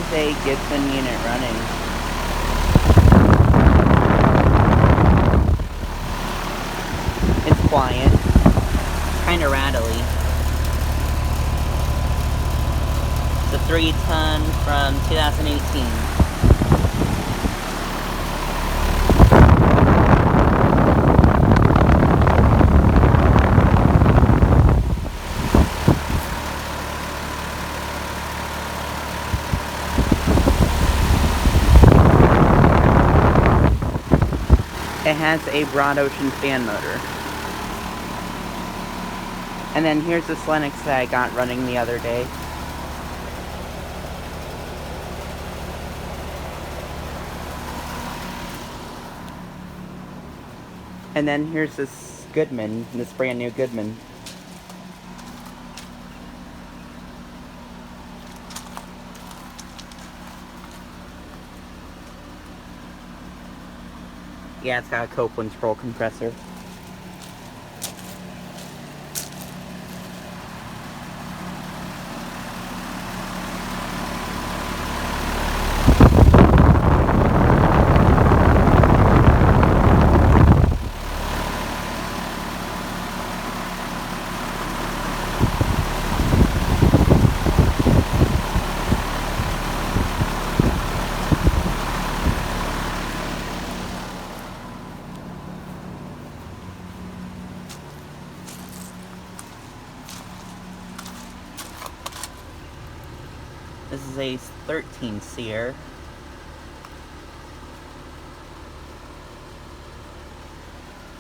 has a Gibson unit running. It's quiet. Kind of rattly. It's a 3-ton from 2018. It has a broad ocean fan motor. And then here's this Lennox that I got running the other day. And then here's this Goodman, this brand new Goodman. Yeah, it's got a Copeland scroll compressor. This is a 13 seer.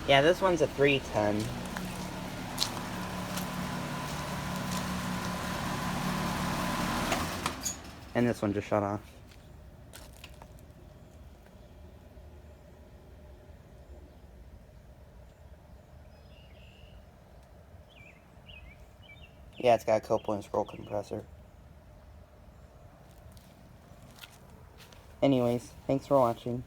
Yeah, this one's a 3-ton. And this one just shut off. Yeah, it's got a Copeland scroll compressor. Anyways, thanks for watching.